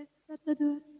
Tes, satu, dua.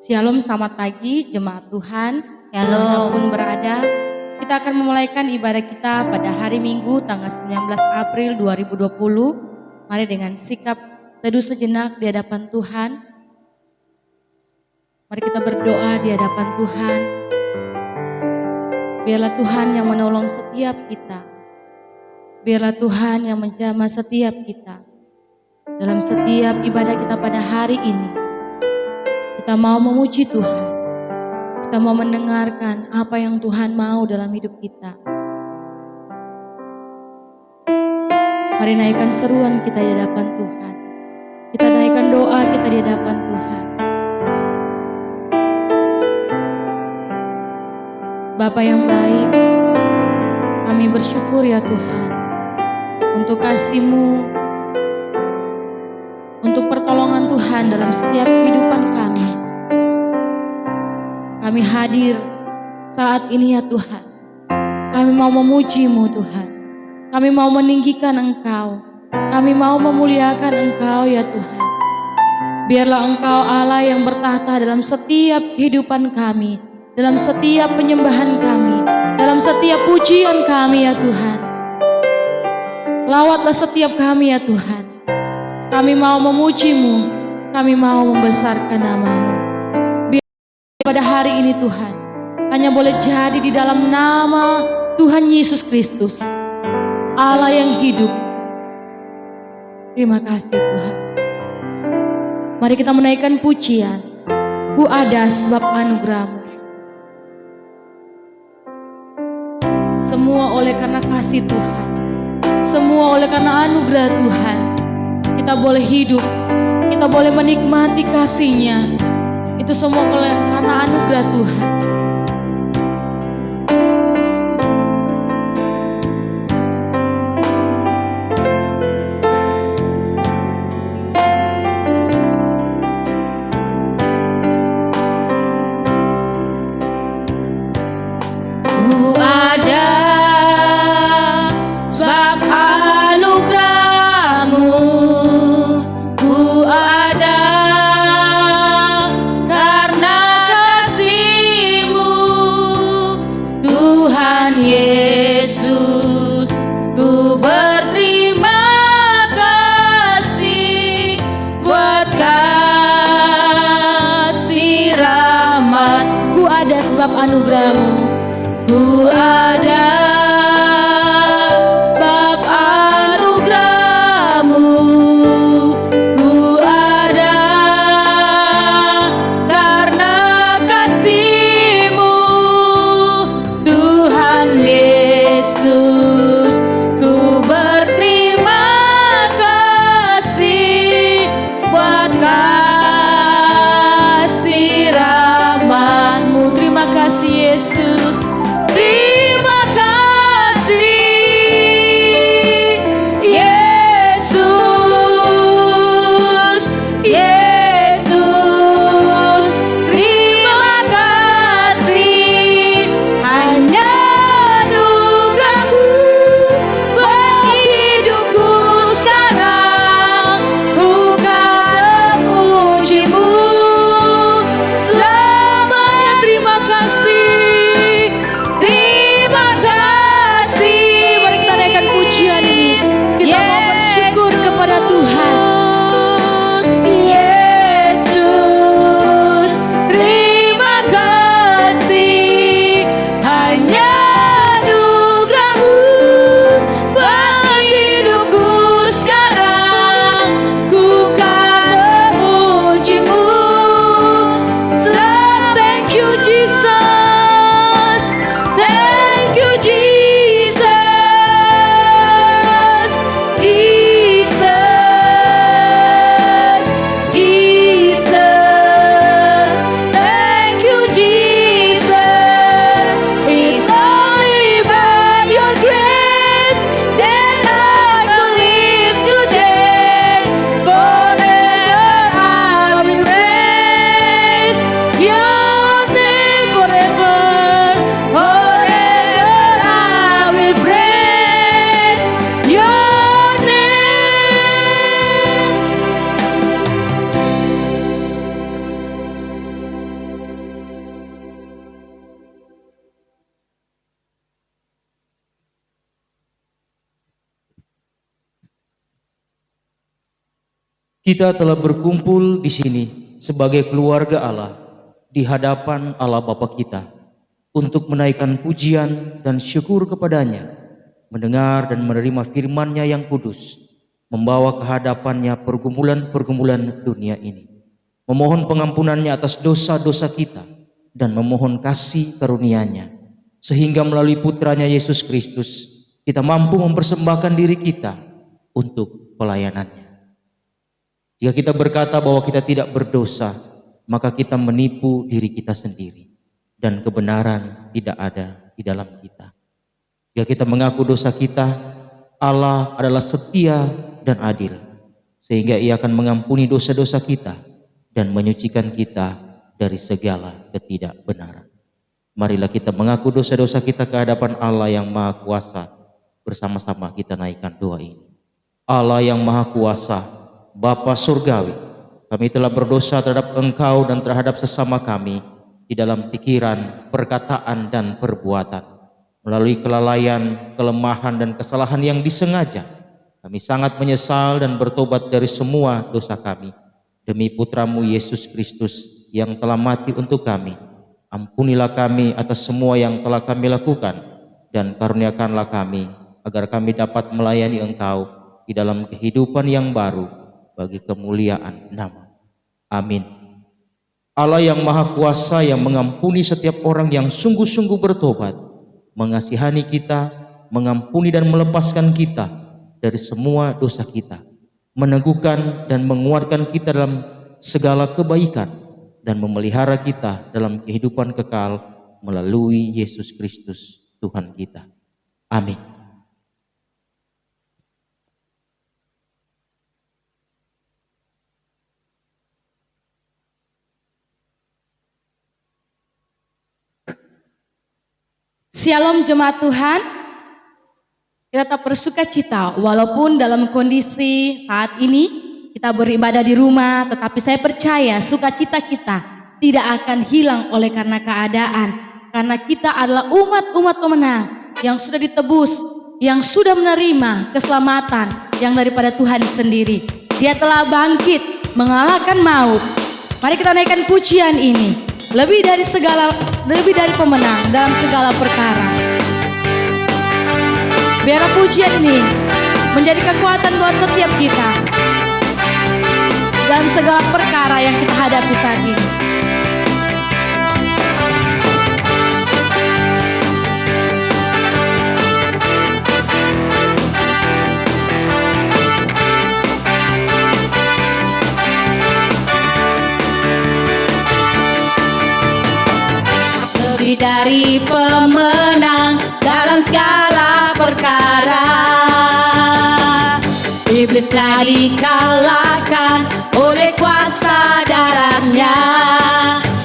Shalom, selamat pagi jemaat Tuhan. Shalom. Dimanapun berada, kita akan memulaikan ibadah kita pada hari Minggu tanggal 19 April 2020. Mari dengan sikap teduh sejenak di hadapan Tuhan. Mari kita berdoa di hadapan Tuhan. Biarlah Tuhan yang menolong setiap kita. Biarlah Tuhan yang menjamah setiap kita. Dalam setiap ibadah kita pada hari ini, kita mau memuji Tuhan. Kita mau mendengarkan apa yang Tuhan mau dalam hidup kita. Mari naikkan seruan kita di hadapan Tuhan. Kita naikkan doa kita di hadapan Tuhan. Bapa yang baik, kami bersyukur ya Tuhan untuk kasih-Mu, untuk pertolongan Tuhan dalam setiap kehidupan kami. Kami hadir saat ini ya Tuhan. Kami mau memuji-Mu Tuhan. Kami mau meninggikan Engkau. Kami mau memuliakan Engkau ya Tuhan. Biarlah Engkau Allah yang bertahta dalam setiap kehidupan kami, dalam setiap penyembahan kami, dalam setiap pujian kami ya Tuhan. Lawatlah setiap kami ya Tuhan. Kami mau memuji-Mu, kami mau membesarkan nama-Mu. Pada hari ini Tuhan, hanya boleh jadi di dalam nama Tuhan Yesus Kristus, Allah yang hidup. Terima kasih Tuhan. Mari kita menaikkan pujian. Ku ada sebab anugerah-Mu. Semua oleh karena kasih Tuhan. Semua oleh karena anugerah Tuhan. Kita boleh hidup. Kita boleh menikmati kasih-Nya. Itu semua oleh karena anugerah Tuhan. Ku ada sebab anugerah-Mu. Ku ada sebab anugerah-Mu. Ku ada karena kasih-Mu, Tuhan Yesus. Ku berterima kasih buat kasih rahmat-Mu. Terima kasih Yesus. Terima kasih Yesus. Yesus, terima kasih. Hanya anugerah-Mu bagi hidupku sekarang. Ku kan memuji-Mu selamanya. Terima kasih. Terima kasih. Mari kita naikkan pujian ini. Kita mau bersyukur kepada Tuhan. Yesus, terima kasih. Hanya anugerah-Mu bagi hidupku sekarang. Ku kan memuji-Mu selalu. Thank you Jesus. Thank you Jesus. Jesus. Jesus. Thank you Jesus. It's only by your grace that I can live today. Forever I will praise your name forever. Forever I will praise your name. Kita telah berkumpul di sini sebagai keluarga Allah di hadapan Allah Bapa kita untuk menaikkan pujian dan syukur kepadanya, mendengar dan menerima firman-Nya yang kudus, membawa ke hadapan-Nya pergumulan-pergumulan dunia ini, memohon pengampunan-Nya atas dosa-dosa kita dan memohon kasih karunia-Nya, sehingga melalui putranya Yesus Kristus kita mampu mempersembahkan diri kita untuk pelayanan-Nya. Jika kita berkata bahwa kita tidak berdosa, maka kita menipu diri kita sendiri dan kebenaran tidak ada di dalam kita. Jika kita mengaku dosa kita, Allah adalah setia dan adil, sehingga Ia akan mengampuni dosa-dosa kita dan menyucikan kita dari segala ketidakbenaran. Marilah kita mengaku dosa-dosa kita ke hadapan Allah yang Maha Kuasa. Bersama-sama kita naikkan doa ini. Allah yang Maha Kuasa, Bapa Surgawi, kami telah berdosa terhadap Engkau dan terhadap sesama kami di dalam pikiran, perkataan, dan perbuatan. Melalui kelalaian, kelemahan, dan kesalahan yang disengaja, kami sangat menyesal dan bertobat dari semua dosa kami. Demi Putramu Yesus Kristus yang telah mati untuk kami, ampunilah kami atas semua yang telah kami lakukan, dan karuniakanlah kami agar kami dapat melayani Engkau di dalam kehidupan yang baru bagi kemuliaan nama. Amin. Allah yang Maha Kuasa yang mengampuni setiap orang yang sungguh-sungguh bertobat, mengasihani kita, mengampuni dan melepaskan kita dari semua dosa kita, meneguhkan dan menguatkan kita dalam segala kebaikan, dan memelihara kita dalam kehidupan kekal melalui Yesus Kristus Tuhan kita. Amin. Shalom jemaat Tuhan. Kita tetap bersuka cita walaupun dalam kondisi saat ini kita beribadah di rumah, tetapi saya percaya sukacita kita tidak akan hilang oleh karena keadaan, karena kita adalah umat-umat pemenang yang sudah ditebus, yang sudah menerima keselamatan yang daripada Tuhan sendiri. Dia telah bangkit mengalahkan maut. Mari kita naikkan pujian ini. Lebih dari segala lebih dari pemenang dalam segala perkara. Biarlah pujian ini menjadi kekuatan buat setiap kita dalam segala perkara yang kita hadapi saat ini. Lebih dari pemenang dalam segala perkara, iblis telah dikalahkan oleh kuasa darahnya.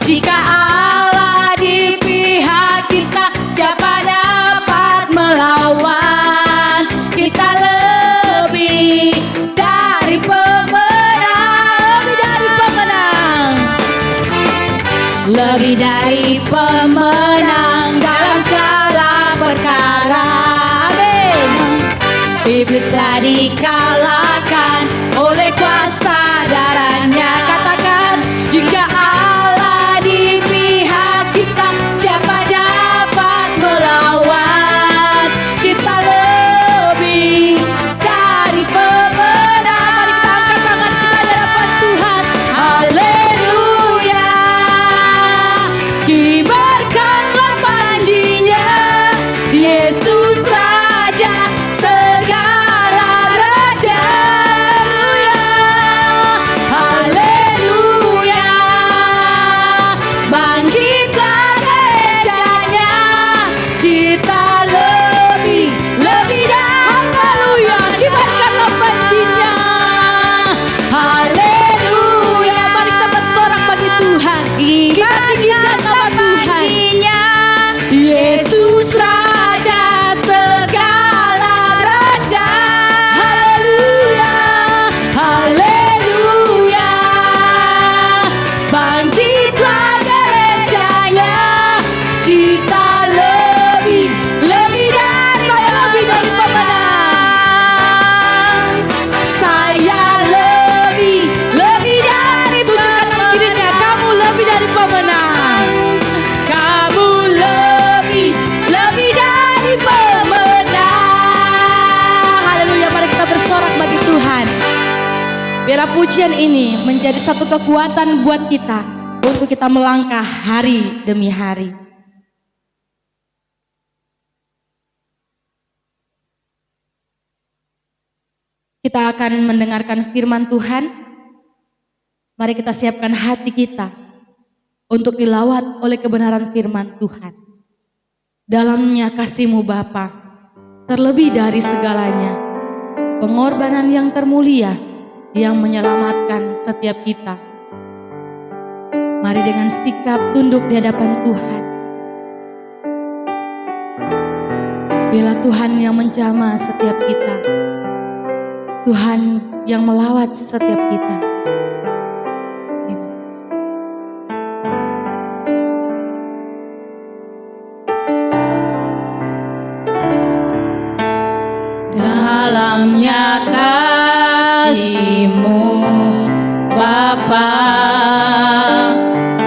Jika Allah di pihak kita, siapa dapat melawan? Kita lebih dari pemenang, lebih dari pemenang dalam segala perkara. Amin. Iblis telah dikalahkan oleh kuasa darahnya. Katakan, jika Allah di pihak kita, siapa dapat melawan? Kita lebih dari pemenang. Mari kita angkat tangan kita di hadapan Tuhan. Haleluya. Kibarkanlah panjinya, Yesus Raja segala raja. Haleluya. Bangkitlah gerejanya, kita lebih dari. Haleluya. Kibarkanlah panjinya. Haleluya. Mari kita bersorak bagi Tuhan. Kita tinggikan nama Tuhan. Yesus Raja segala raja. Haleluya. Haleluya. Bangkitlah gerejanya, kita lebih dari. Saya lebih dari pemenang. Saya lebih dari. Bukan nama kirinya, kamu lebih dari pemenang. Kamu lebih dari pemenang. Haleluya. Mari kita bersorak bagi Tuhan. Biarlah pujian ini menjadi satu kekuatan buat kita untuk kita melangkah hari demi hari. Kita akan mendengarkan firman Tuhan. Mari kita siapkan hati kita untuk dilawat oleh kebenaran firman Tuhan. Dalamnya kasih-Mu Bapa, terlebih dari segalanya, pengorbanan yang termulia yang menyelamatkan setiap kita. Mari dengan sikap tunduk di hadapan Tuhan. Biarlah Tuhan yang menjamah setiap kita, Tuhan yang melawat setiap kita. Terima kasih. Dalamnya kasih-Mu Bapa,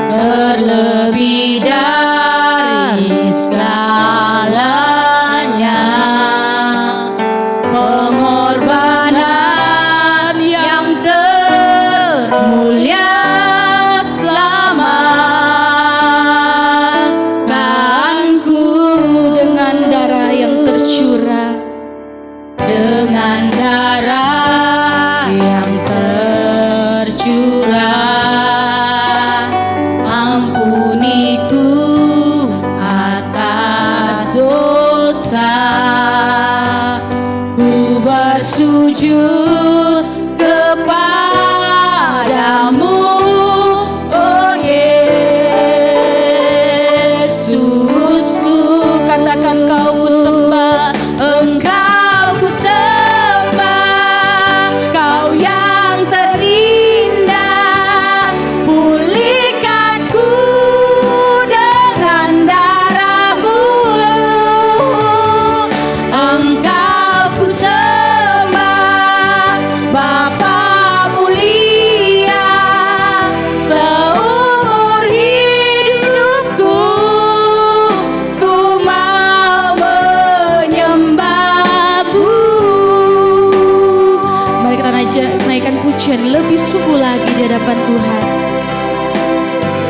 terlebih dari segalanya, pengorbanan yang termulia selamatkanku dengan darah yang tercurah, dengan darah yang tercurah, ampuniku atas dosa. Ku bersujud kepadamu, oh Yesusku. Katakan, kau ku sembah, engkau ku sembah, kau yang terindah hadapan Tuhan.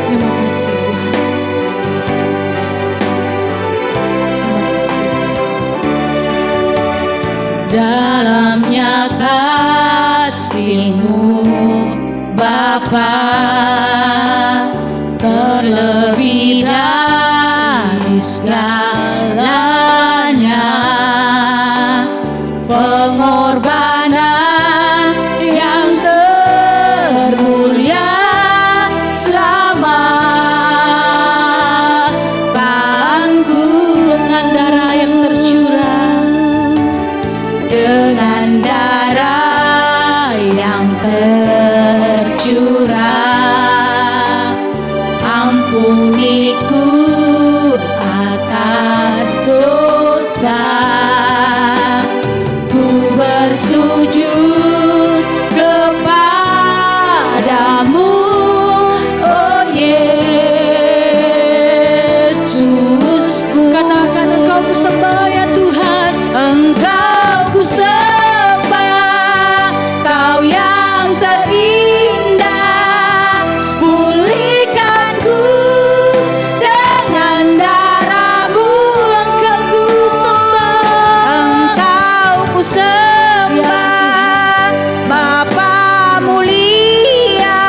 Terima kasih Tuhan Yesus. Terima kasih Yesus. Dalamnya kasih-Mu Bapa, terlebih dari segalanya, pengorbanan yang termulia selamatkanku dengan darah yang tercurah, dengan darah yang tercurah, ampuniku atas dosa. Ku bersujud kepadamu, oh Yesusku. Katakan Engkau ku sembah ya Tuhan, Engkau ku sembah, Kau yang terindah. Pulihkanku dengan darah-Mu, Engkau ku sembah, Engkau ku sembah, Bapa mulia.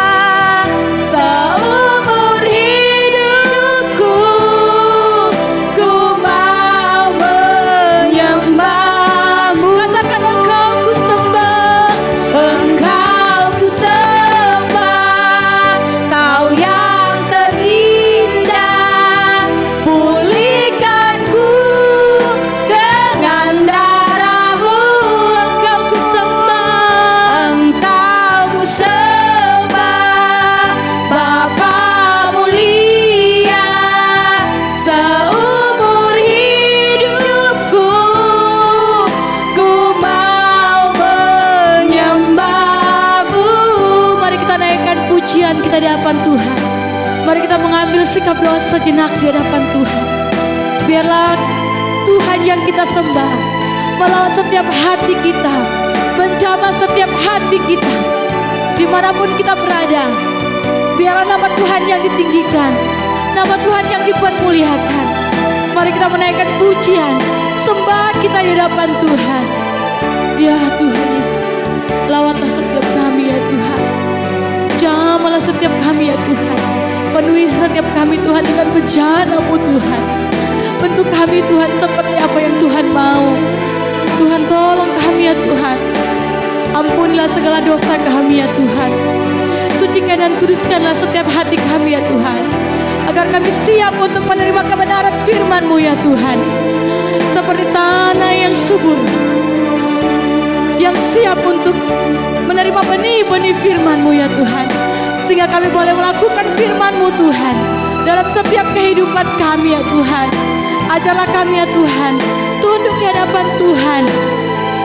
Seumur hidupku ku mau menyembah-Mu. Katakan Engkau ku sembah, Engkau ku sembah, Kau yang terindah. Pulihkanku dengan darah-Mu, Engkau ku sembah, Engkau ku sembah, Bapa mulia. Seumur hidupku ku mau menyembah-Mu. Mari kita naikkan pujian kita di hadapan Tuhan. Mari kita mengambil sikap doa sejenak di hadapan Tuhan. Biarlah Tuhan yang kita sembah melawan setiap hati kita, menjamah setiap hati kita, dimanapun kita berada. Biarlah nama Tuhan yang ditinggikan, nama Tuhan yang dipermuliakan. Mari kita menaikkan pujian, sembah kita di hadapan Tuhan. Ya Tuhan Yesus, lawatlah setiap kami ya Tuhan. Jamahlah setiap kami ya Tuhan. Penuhi setiap kami Tuhan dengan bejana-Mu Tuhan. Bentuk kami Tuhan seperti apa yang Tuhan mau. Tuhan tolong kami ya Tuhan. Ampunilah segala dosa kami ya Tuhan. Sucikan dan kuduskanlah setiap hati kami ya Tuhan, agar kami siap untuk menerima kebenaran firman-Mu ya Tuhan. Seperti tanah yang subur, yang siap untuk menerima benih-benih firman-Mu ya Tuhan. Sehingga kami boleh melakukan firman-Mu Tuhan dalam setiap kehidupan kami ya Tuhan. Ajarlah kami ya Tuhan, tunduk di hadapan Tuhan,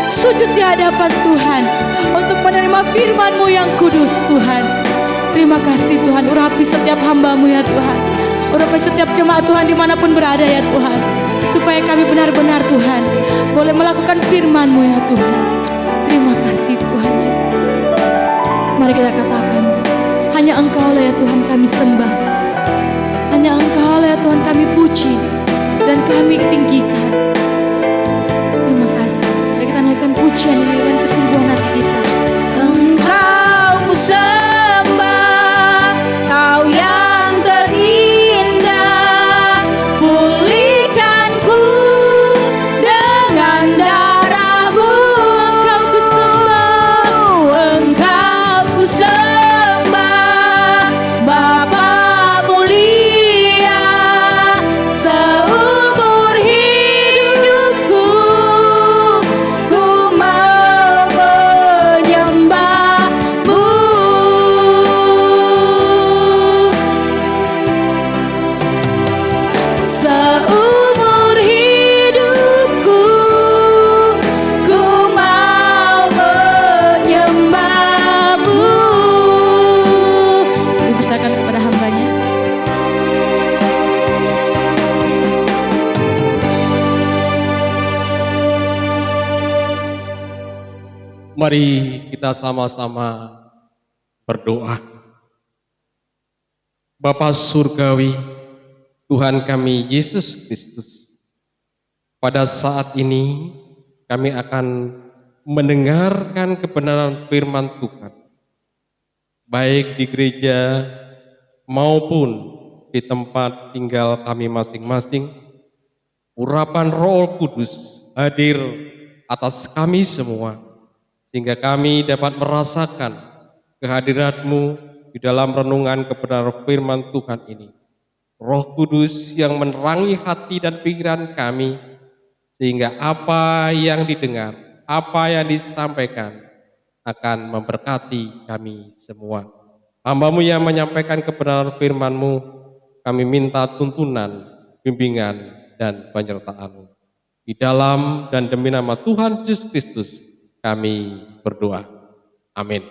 sujud di hadapan Tuhan, untuk menerima firman-Mu yang kudus Tuhan. Terima kasih Tuhan, urapi setiap hamba-Mu ya Tuhan. Urapi setiap jemaat Tuhan dimanapun berada ya Tuhan. Supaya kami benar-benar Tuhan boleh melakukan firman-Mu ya Tuhan. Terima kasih Tuhan Yesus. Mari kita katakan, hanya Engkau lah ya Tuhan kami sembah. Hanya Engkau lah ya Tuhan kami puji dan kami tinggikan. Terima kasih. Mari kita naikkan pujian ini dengan kesungguhan hati kita. Engkau ku sembah, Kau yang terindah. Pulihkanku dengan darah-Mu, Engkau ku sembah, Engkau ku sembah, Bapa mulia. Seumur hidupku ku mau menyembah-Mu. Seumur hidupku ku mau menyembah-Mu. Dipersilakan kepada hambanya. Mari kita sama-sama berdoa. Bapa Surgawi, Tuhan kami Yesus Kristus, pada saat ini kami akan mendengarkan kebenaran firman Tuhan, baik di gereja maupun di tempat tinggal kami masing-masing. Urapan Roh Kudus hadir atas kami semua, sehingga kami dapat merasakan kehadirat-Mu di dalam renungan kebenaran firman Tuhan ini. Roh Kudus yang menerangi hati dan pikiran kami, sehingga apa yang didengar, apa yang disampaikan akan memberkati kami semua. Hamba-Mu yang menyampaikan kebenaran firman-Mu, kami minta tuntunan, bimbingan, dan penyertaan-Mu. Di dalam dan demi nama Tuhan Yesus Kristus, kami berdoa. Amin.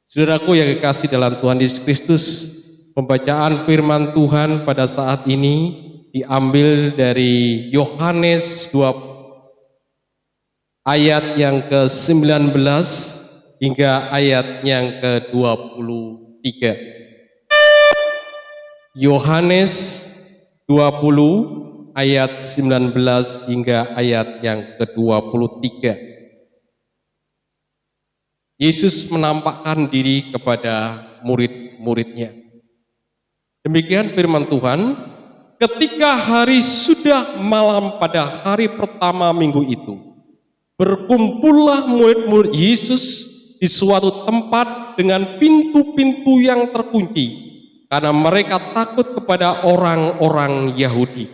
Saudaraku yang kekasih dalam Tuhan Yesus Kristus, pembacaan firman Tuhan pada saat ini diambil dari Yohanes 2 ayat yang ke-19 hingga ayat yang ke-23. Yohanes 20 ayat 19 hingga ayat yang ke-23. Yesus menampakkan diri kepada murid-muridnya. Demikian firman Tuhan, ketika hari sudah malam pada hari pertama minggu itu, berkumpullah murid-murid Yesus di suatu tempat dengan pintu-pintu yang terkunci, karena mereka takut kepada orang-orang Yahudi.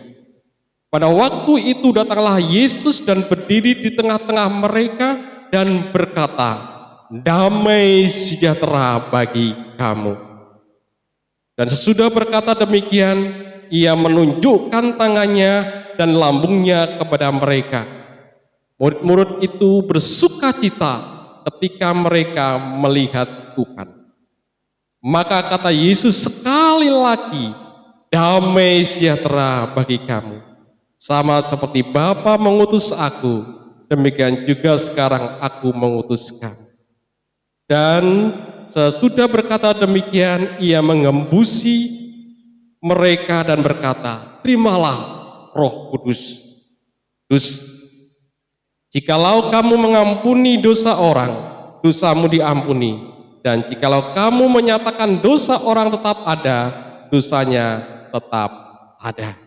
Pada waktu itu datanglah Yesus dan berdiri di tengah-tengah mereka dan berkata, "Damai sejahtera bagi kamu." Dan sesudah berkata demikian, ia menunjukkan tangannya dan lambungnya kepada mereka. Murid-murid itu bersukacita ketika mereka melihat Tuhan. Maka kata Yesus sekali lagi, "Damai sejahtera bagi kamu. Sama seperti Bapa mengutus aku, demikian juga sekarang aku mengutus kamu." Dan sesudah berkata demikian, ia mengembusi mereka dan berkata, "Terimalah Roh Kudus. Jikalau kamu mengampuni dosa orang, dosamu diampuni. Dan jikalau kamu menyatakan dosa orang tetap ada, dosanya tetap ada."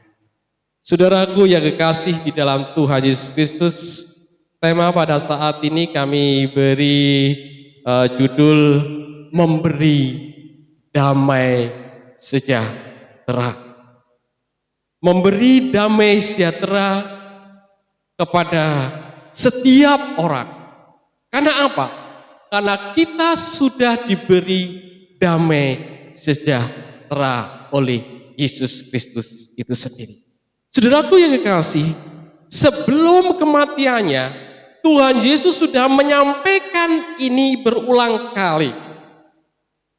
Saudaraku yang kekasih di dalam Tuhan Yesus Kristus, tema pada saat ini kami beri judul memberi damai sejahtera. Memberi damai sejahtera kepada setiap orang. Karena apa? Karena kita sudah diberi damai sejahtera oleh Yesus Kristus itu sendiri. Saudaraku yang kekasih, sebelum kematiannya, Tuhan Yesus sudah menyampaikan ini berulang kali.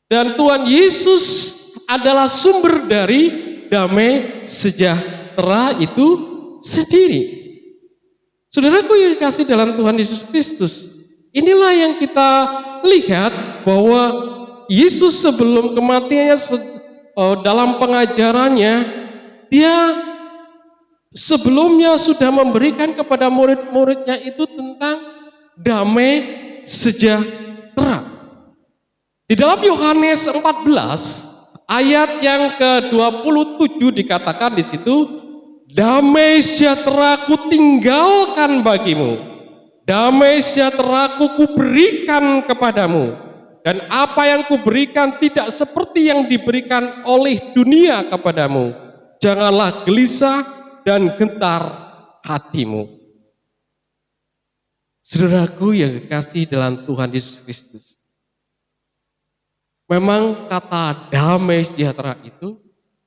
Dan Tuhan Yesus adalah sumber dari damai sejahtera itu sendiri. Saudaraku yang kekasih dalam Tuhan Yesus Kristus, inilah yang kita lihat bahwa Yesus sebelum kematiannya dalam pengajarannya, dia sebelumnya sudah memberikan kepada murid-muridnya itu tentang damai sejahtera. Di dalam Yohanes 14 ayat yang ke-27 dikatakan di situ, "Damai sejahtera ku tinggalkan bagimu, damai sejahtera ku berikan kepadamu, dan apa yang kuberikan tidak seperti yang diberikan oleh dunia kepadamu. Janganlah gelisah dan gentar hatimu." Saudaraku yang kekasih dalam Tuhan Yesus Kristus, memang kata damai sejahtera itu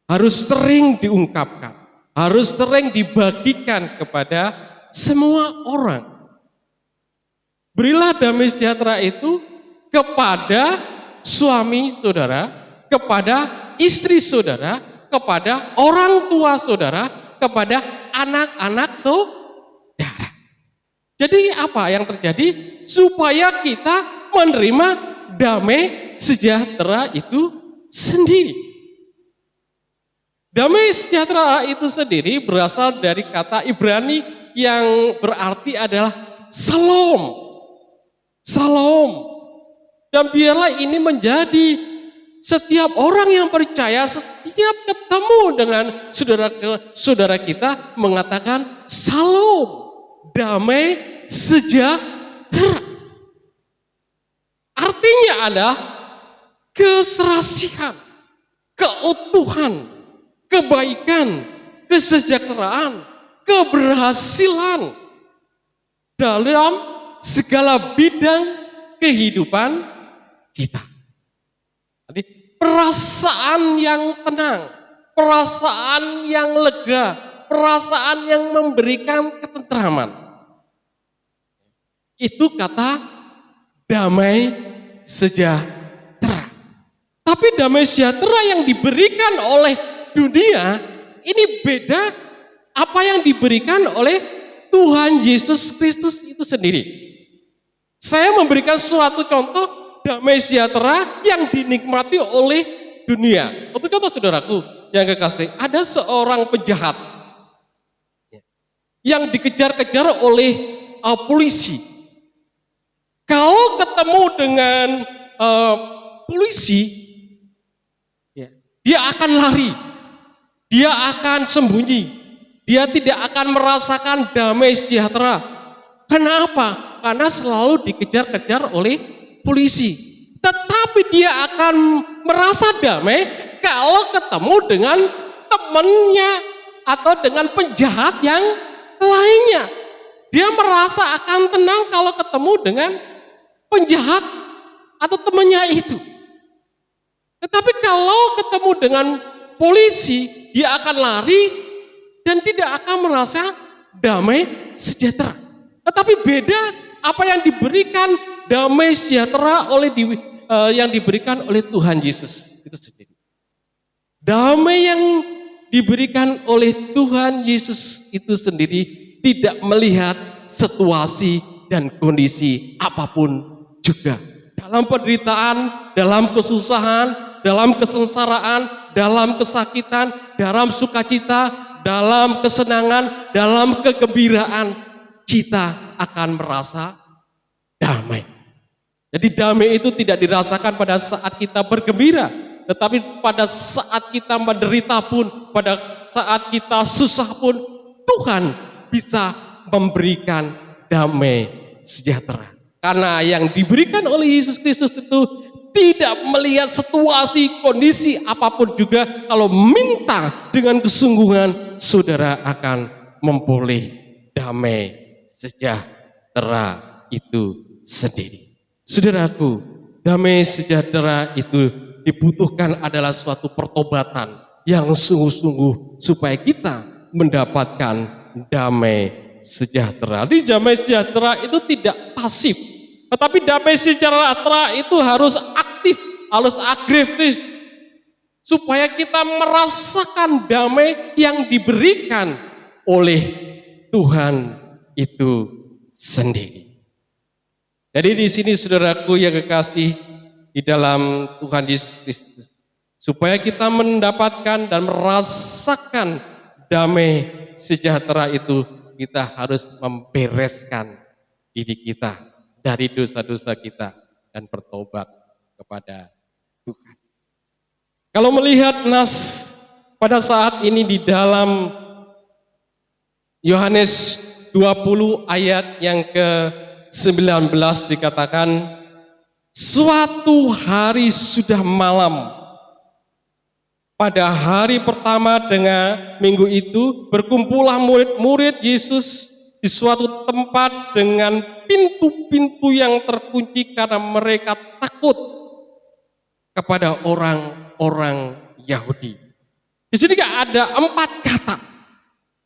harus sering diungkapkan, harus sering dibagikan kepada semua orang. Berilah damai sejahtera itu kepada suami saudara, kepada istri saudara, kepada orang tua saudara, kepada anak-anak saudara. Jadi apa yang terjadi? Supaya kita menerima damai sejahtera itu sendiri. Damai sejahtera itu sendiri berasal dari kata Ibrani yang berarti adalah Shalom. Shalom. Dan biarlah ini menjadi setiap orang yang percaya, setiap ketemu dengan saudara kita mengatakan Shalom, damai sejahtera. Artinya adalah keserasihan, keutuhan, kebaikan, kesejahteraan, keberhasilan dalam segala bidang kehidupan kita. Jadi perasaan yang tenang, perasaan yang lega, perasaan yang memberikan ketentraman. Itu kata damai sejahtera. Tapi damai sejahtera yang diberikan oleh dunia ini beda apa yang diberikan oleh Tuhan Yesus Kristus itu sendiri. Saya memberikan suatu contoh damai sejahtera yang dinikmati oleh dunia. Untuk contoh saudaraku yang kekasih, ada seorang penjahat yang dikejar-kejar oleh polisi. Kalau ketemu dengan polisi, dia akan lari, dia akan sembunyi, dia tidak akan merasakan damai sejahtera. Kenapa? Karena selalu dikejar-kejar oleh polisi. Tetapi dia akan merasa damai kalau ketemu dengan temannya atau dengan penjahat yang lainnya. Dia merasa akan tenang kalau ketemu dengan penjahat atau temannya itu. Tetapi kalau ketemu dengan polisi, dia akan lari dan tidak akan merasa damai sejahtera. Tetapi beda apa yang diberikan damai sejahtera yang diberikan oleh Tuhan Yesus itu sendiri. Damai yang diberikan oleh Tuhan Yesus itu sendiri tidak melihat situasi dan kondisi apapun juga. Dalam penderitaan, dalam kesusahan, dalam kesengsaraan, dalam kesakitan, dalam sukacita, dalam kesenangan, dalam kegembiraan, kita akan merasa damai. Jadi damai itu tidak dirasakan pada saat kita bergembira, tetapi pada saat kita menderita pun, pada saat kita susah pun, Tuhan bisa memberikan damai sejahtera. Karena yang diberikan oleh Yesus Kristus itu tidak melihat situasi, kondisi apapun juga. Kalau minta dengan kesungguhan, saudara akan memperoleh damai sejahtera itu sendiri. Saudaraku, damai sejahtera itu dibutuhkan adalah suatu pertobatan yang sungguh-sungguh supaya kita mendapatkan damai sejahtera. Di damai sejahtera itu tidak pasif, tetapi damai sejahtera itu harus aktif, harus agresif, supaya kita merasakan damai yang diberikan oleh Tuhan itu sendiri. Jadi di sini saudaraku yang kekasih di dalam Tuhan Yesus Kristus, supaya kita mendapatkan dan merasakan damai sejahtera itu, kita harus membereskan diri kita dari dosa-dosa kita dan bertobat kepada Tuhan. Kalau melihat nas pada saat ini di dalam Yohanes 20 ayat yang ke-19 dikatakan, suatu hari sudah malam. Pada hari pertama dengan minggu itu berkumpullah murid-murid Yesus di suatu tempat dengan pintu-pintu yang terkunci karena mereka takut kepada orang-orang Yahudi. Di sini ada 4 kata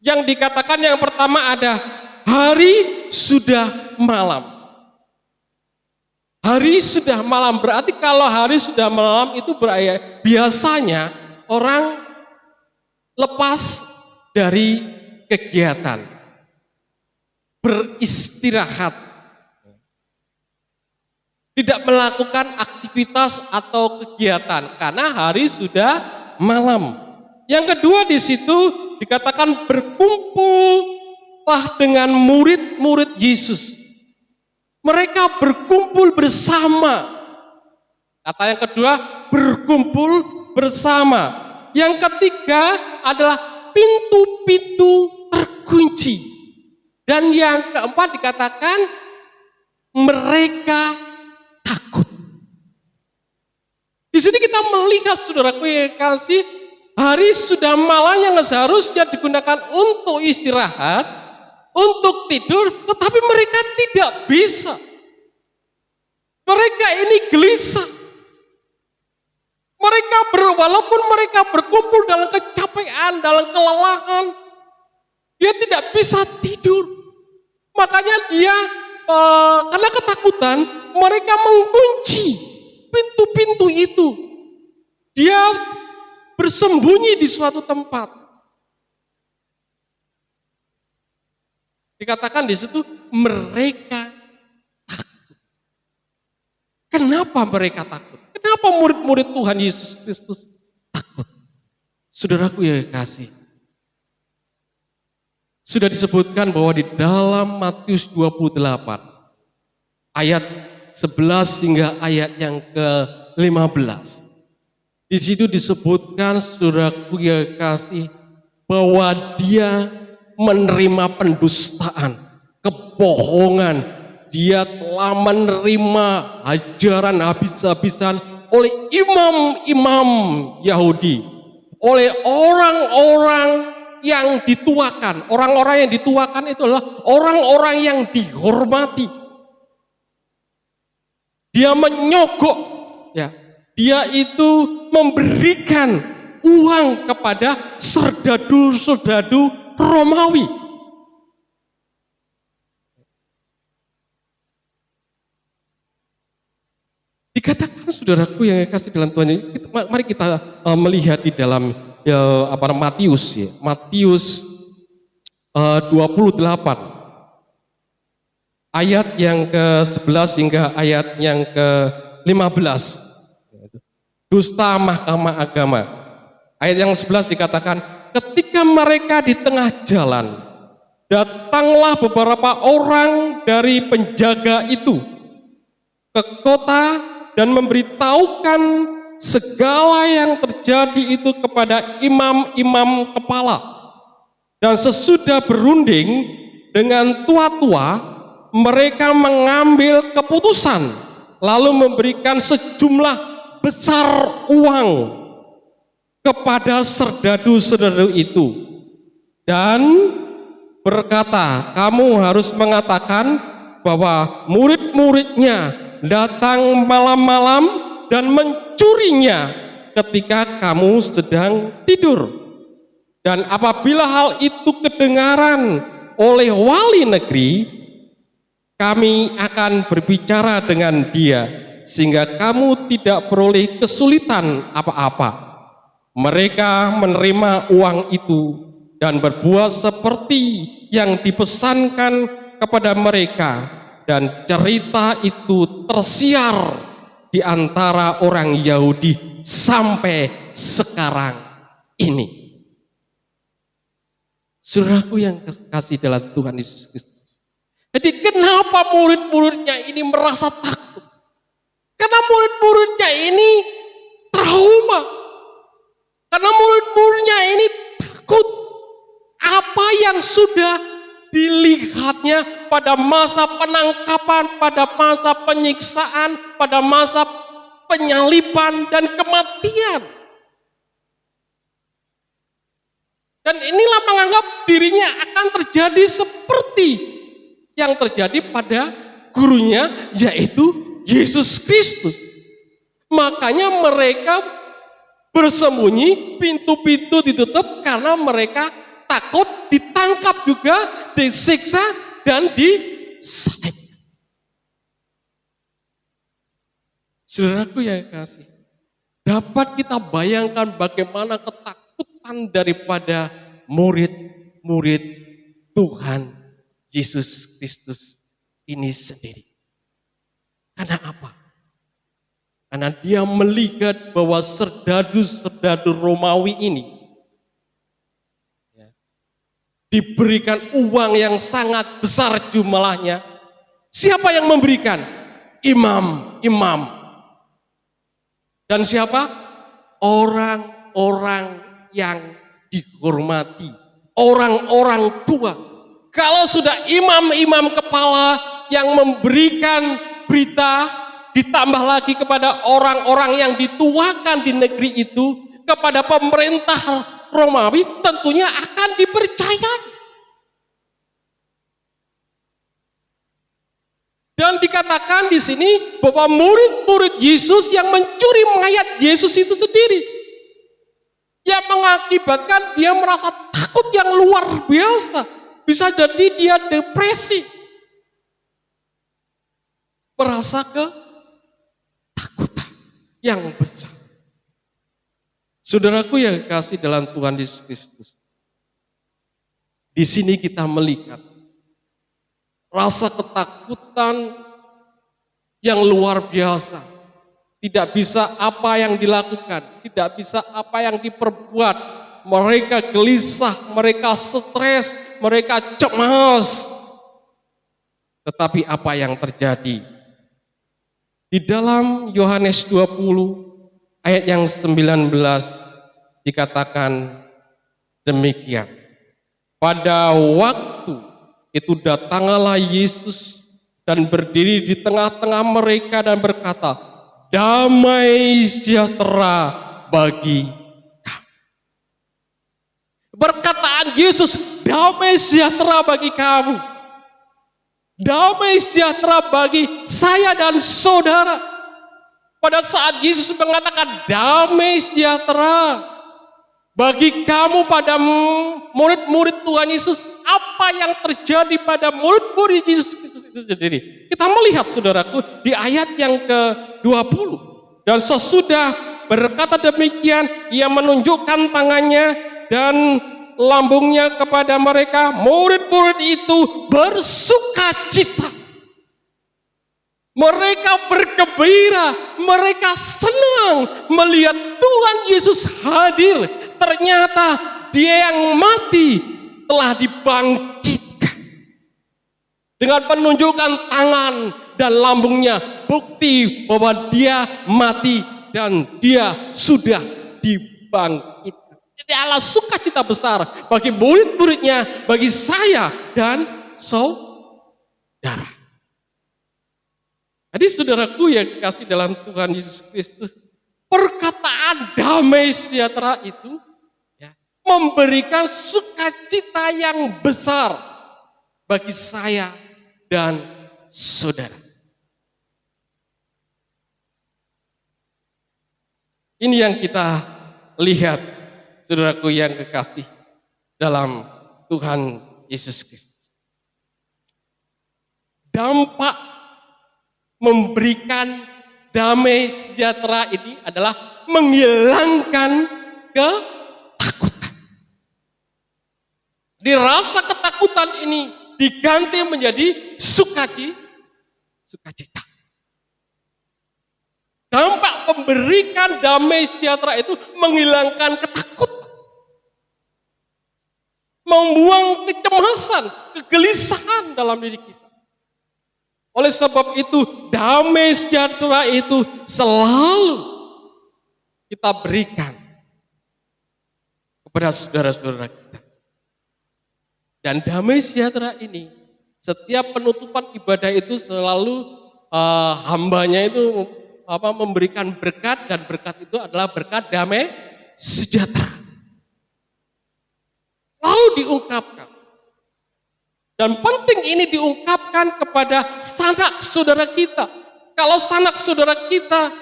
yang dikatakan. Yang pertama ada hari sudah malam. Hari sudah malam berarti kalau hari sudah malam itu biasanya orang lepas dari kegiatan, beristirahat, tidak melakukan aktivitas atau kegiatan karena hari sudah malam. Yang kedua di situ dikatakan berkumpullah dengan murid-murid Yesus. Mereka berkumpul bersama. Kata yang kedua, berkumpul bersama. Yang ketiga adalah pintu-pintu terkunci. Dan yang keempat dikatakan mereka takut. Di sini kita melihat, saudaraku yang kasih, hari sudah malam yang seharusnya digunakan untuk istirahat, untuk tidur, tetapi mereka tidak bisa. Mereka ini gelisah. Walaupun mereka berkumpul dalam kecapean, dalam kelelahan, dia tidak bisa tidur. Makanya dia, karena ketakutan, mereka mengunci pintu-pintu itu. Dia bersembunyi di suatu tempat. Dikatakan di situ mereka takut. Kenapa mereka takut? Kenapa murid-murid Tuhan Yesus Kristus takut? Saudaraku yang kasih, sudah disebutkan bahwa di dalam Matius 28 ayat 11 hingga ayat yang ke-15. Di situ disebutkan, saudaraku yang kasih, bahwa dia menerima pendustaan, kebohongan. Dia telah menerima ajaran habis-habisan oleh imam-imam Yahudi, oleh orang-orang yang dituakan. Orang-orang yang dituakan itu adalah orang-orang yang dihormati. Dia menyogok, ya, dia itu memberikan uang kepada serdadu-serdadu Romawi. Dikatakan, saudaraku yang kasih dalam Tuhan, mari kita melihat di dalam Matius, ya. Matius 28 ayat yang ke-11 hingga ayat yang ke-15. Dusta mahkamah agama. Ayat yang 11 dikatakan, ketika mereka di tengah jalan, datanglah beberapa orang dari penjaga itu ke kota dan memberitahukan segala yang terjadi itu kepada imam-imam kepala. Dan sesudah berunding dengan tua-tua, mereka mengambil keputusan, lalu memberikan sejumlah besar uang kepada serdadu-serdadu itu, dan berkata, kamu harus mengatakan bahwa murid-muridnya datang malam-malam dan mencurinya ketika kamu sedang tidur. Dan apabila hal itu kedengaran oleh wali negeri, kami akan berbicara dengan dia sehingga kamu tidak beroleh kesulitan apa-apa. Mereka menerima uang itu dan berbuat seperti yang dipesankan kepada mereka. Dan cerita itu tersiar di antara orang Yahudi sampai sekarang ini. Saudaraku yang kasih dalam Tuhan Yesus Kristus. Jadi kenapa murid-muridnya ini merasa takut? Karena murid-muridnya ini trauma. Karena murid-muridnya ini takut. Apa yang sudah dilihatnya pada masa penangkapan, pada masa penyiksaan, pada masa penyaliban dan kematian. Dan inilah menganggap dirinya akan terjadi seperti yang terjadi pada gurunya, yaitu Yesus Kristus. Makanya mereka bersembunyi, pintu-pintu ditutup karena mereka takut ditangkap juga, disiksa dan disalib. Saudaraku yang kasih, dapat kita bayangkan bagaimana ketakutan daripada murid-murid Tuhan Yesus Kristus ini sendiri. Karena apa? Karena dia melihat bahwa serdadu-serdadu Romawi ini diberikan uang yang sangat besar jumlahnya. Siapa yang memberikan? Imam. Dan siapa? Orang-orang yang dihormati, orang-orang tua. Kalau sudah imam-imam kepala yang memberikan berita, ditambah lagi kepada orang-orang yang dituakan di negeri itu, kepada pemerintah Romawi, tentunya akan dipercayai. Dan dikatakan di sini bahwa murid-murid Yesus yang mencuri mayat Yesus itu sendiri, yang mengakibatkan dia merasa takut yang luar biasa. Bisa jadi dia depresi, merasa ketakutan yang besar. Saudaraku yang kasih dalam Tuhan Yesus Kristus, di sini kita melihat rasa ketakutan yang luar biasa. Tidak bisa apa yang dilakukan, tidak bisa apa yang diperbuat. Mereka gelisah, mereka stres, mereka cemas. Tetapi apa yang terjadi? Di dalam Yohanes 20 ayat yang 19 dikatakan demikian. Pada waktu itu datanglah Yesus dan berdiri di tengah-tengah mereka dan berkata, damai sejahtera bagi kamu. Perkataan Yesus, damai sejahtera bagi kamu. Damai sejahtera bagi saya dan saudara. Pada saat Yesus mengatakan damai sejahtera bagi kamu pada murid-murid Tuhan Yesus, apa yang terjadi pada murid-murid Yesus Kristus itu sendiri? Kita melihat saudaraku di ayat yang ke-20. Dan sesudah berkata demikian, ia menunjukkan tangannya dan lambungnya kepada mereka. Murid-murid itu bersukacita. Mereka bergembira, mereka senang melihat Tuhan Yesus hadir. Ternyata dia yang mati telah dibangkitkan. Dengan penunjukan tangan dan lambungnya, bukti bahwa dia mati dan dia sudah dibangkitkan. Jadi Allah sukacita besar bagi murid-muridnya, bagi saya dan saudara. Jadi saudaraku yang dikasih dalam Tuhan Yesus Kristus, perkataan damai sejahtera itu ya, memberikan sukacita yang besar bagi saya dan saudara. Ini yang kita lihat, saudaraku yang kekasih dalam Tuhan Yesus Kristus. Dampak memberikan damai sejahtera ini adalah menghilangkan ketakutan. Di rasa ketakutan ini diganti menjadi sukacita. Dampak memberikan damai sejahtera itu menghilangkan ketakutan, membuang kecemasan, kegelisahan dalam diri kita. Oleh sebab itu, damai sejahtera itu selalu kita berikan kepada saudara-saudara kita. Dan damai sejahtera ini, setiap penutupan ibadah itu selalu hambanya itu memberikan berkat, dan berkat itu adalah berkat damai sejahtera. Lalu diungkapkan. Dan penting ini diungkapkan kepada sanak saudara kita. Kalau sanak saudara kita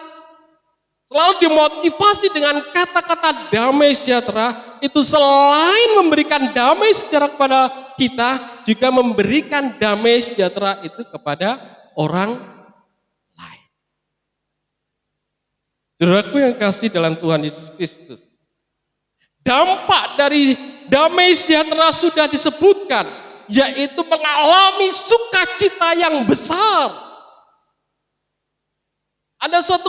selalu dimotivasi dengan kata-kata damai sejahtera, itu selain memberikan damai sejahtera kepada kita, juga memberikan damai sejahtera itu kepada orang lain. Saudaraku yang kasih dalam Tuhan Yesus Kristus, dampak dari damai sejahtera sudah disebutkan, yaitu mengalami sukacita yang besar. Ada suatu